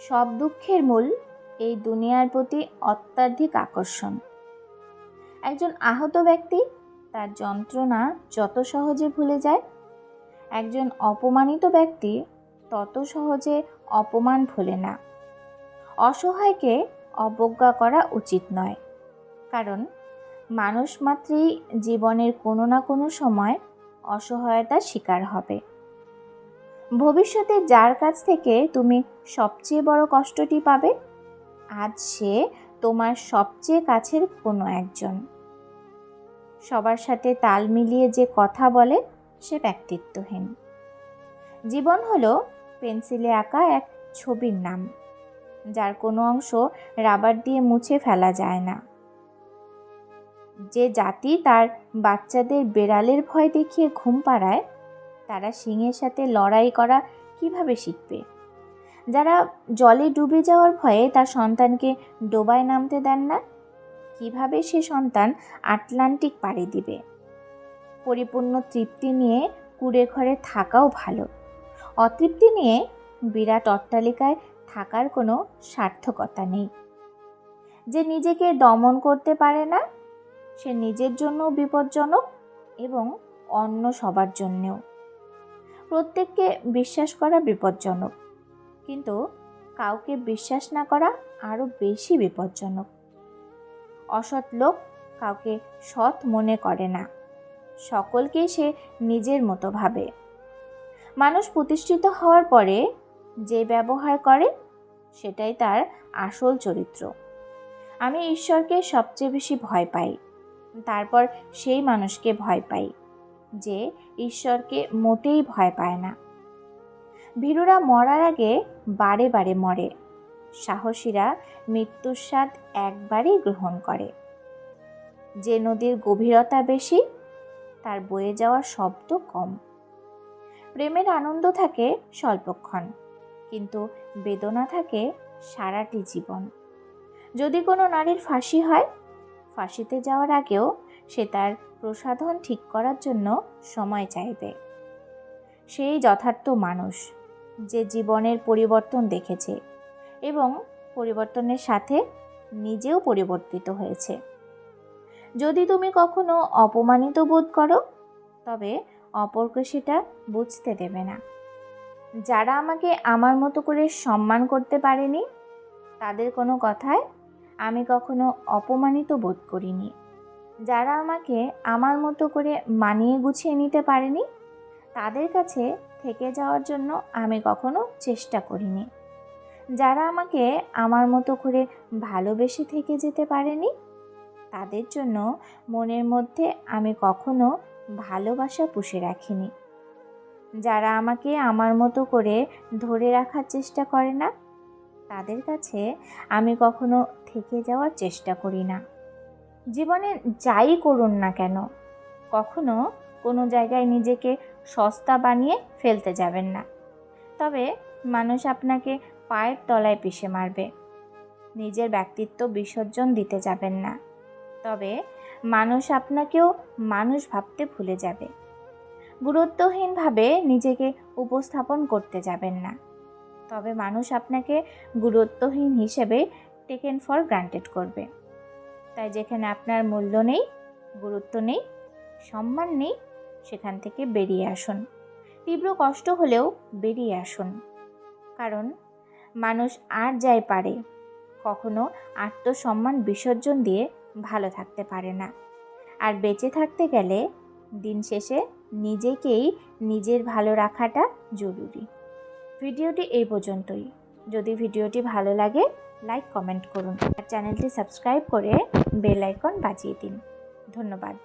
সব দুঃখের মূল এই দুনিয়ার প্রতি অত্যাধিক আকর্ষণ। একজন আহত ব্যক্তি তার যন্ত্রণা যত সহজে ভুলে যায়, একজন অপমানিত ব্যক্তি তত সহজে অপমান ভোলে না। অসহায়কে অবজ্ঞা করা উচিত নয়, কারণ মানুষ মাত্রই জীবনের কোনো না কোনো সময় অসহায়তার শিকার হবে। ভবিষ্যতে যার কাছ থেকে তুমি সবচেয়ে বড় কষ্টটি পাবে, আজ সে তোমার সবচেয়ে কাছের কোনো একজন। সবার সাথে তাল মিলিয়ে যে কথা বলে সে ব্যক্তিত্বহীন। জীবন হলো পেন্সিলে আঁকা এক ছবির নাম, যার কোনো অংশ রাবার দিয়ে মুছে ফেলা যায় না। যে জাতি তার বাচ্চাদের বেড়ালের ভয় দেখিয়ে ঘুম পাড়ায়, তারা সিংহের সাথে লড়াই করা কিভাবে শিখবে? যারা জলে ডুবে যাওয়ার ভয়ে তার সন্তানকে ডোবায় নামতে দেন না, কিভাবে সে সন্তান আটলান্টিক পাড়ি দিবে? পরিপূর্ণ তৃপ্তি নিয়ে কুঁড়ে ঘরে থাকাও ভালো। অতৃপ্তি নিয়ে বিরাট অট্টালিকায় থাকার কোনো সার্থকতা নেই। যে নিজেকে দমন করতে পারে না, সে নিজের জন্যও বিপজ্জনক এবং অন্য সবার জন্যেও। প্রত্যেককে বিশ্বাস করা বিপজ্জনক, কিন্তু কাউকে বিশ্বাস না করা আরও বেশি বিপজ্জনক। অসৎ লোক কাউকে সৎ মনে করে না, সকলকেই সে নিজের মতো ভাবে। মানুষ প্রতিষ্ঠিত হওয়ার পরে যে ব্যবহার করে সেটাই তার আসল চরিত্র। আমি ঈশ্বরকে সবচেয়ে বেশি ভয় পাই, তারপর সেই মানুষকে ভয় পাই যে ঈশ্বরকে মোটেই ভয় পায় না। ভীরুরা মরার আগে বারে বারে মরে, সাহসীরা মৃত্যুর স্বাদ একবারই গ্রহণ করে। যে নদীর গভীরতা বেশি, তার বয়ে যাওয়ার শব্দ কম। প্রেমের আনন্দ থাকে স্বল্পক্ষণ, কিন্তু বেদনা থাকে সারাটি জীবন। যদি কোনো নারীর ফাঁসি হয়, ফাঁসিতে যাওয়ার আগেও সে তার প্রসাধন ঠিক করার জন্য সময় চাইবে। সেই যথার্থ মানুষ যে জীবনের পরিবর্তন দেখেছে এবং পরিবর্তনের সাথে নিজেও পরিবর্তিত হয়েছে। যদি তুমি কখনো অপমানিত বোধ করো, তবে অপরকে সেটা বুঝতে দেবে না। যারা আমাকে আমার মতো করে সম্মান করতে পারেনি, তাদের কোনো কথায় আমি কখনো অপমানিত বোধ করিনি। যারা আমাকে আমার মতো করে মানিয়ে গুছিয়ে নিতে পারেনি, তাদের কাছে থেকে যাওয়ার জন্য আমি কখনো চেষ্টা করিনি। যারা আমাকে আমার মতো করে ভালোবেসে থেকে যেতে পারেনি, তাদের জন্য মনের মধ্যে আমি কখনো ভালোবাসা পুষে রাখিনি। যারা আমাকে আমার মতো করে ধরে রাখার চেষ্টা করে না, তাদের কাছে আমি কখনো থেকে যাওয়ার চেষ্টা করি না। জীবনে যাই করুন না কেন, কখনো কোনো জায়গায় নিজেকে সস্তা বানিয়ে ফেলতে যাবেন না। তবে মানুষ আপনাকে পায়ের তলায় পিষে মারবে। নিজের ব্যক্তিত্ব বিসর্জন দিতে যাবেন না, তবে মানুষ আপনাকেও মানুষ ভাবতে ভুলে যাবে। গুরুত্বহীনভাবে নিজেকে উপস্থাপন করতে যাবেন না, তবে মানুষ আপনাকে গুরুত্বহীন হিসেবে টেকেন ফর গ্রান্টেড করবে। তাই যেখানে আপনার মূল্য নেই, গুরুত্ব নেই, সম্মান নেই, সেখান থেকে বেরিয়ে আসুন। তীব্র কষ্ট হলেও বেরিয়ে আসুন, কারণ মানুষ আর যাই পারে, কখনো আত্মসম্মান বিসর্জন দিয়ে ভালো থাকতে পারে না। আর বেঁচে থাকতে গেলে দিন শেষে নিজেকেই নিজের ভালো রাখাটা জরুরি। ভিডিওটি এই পর্যন্তই। যদি ভিডিওটি ভালো লাগে, লাইক কমেন্ট করুন আর চ্যানেলটি সাবস্ক্রাইব করে বেল আইকন বাজিয়ে দিন। ধন্যবাদ।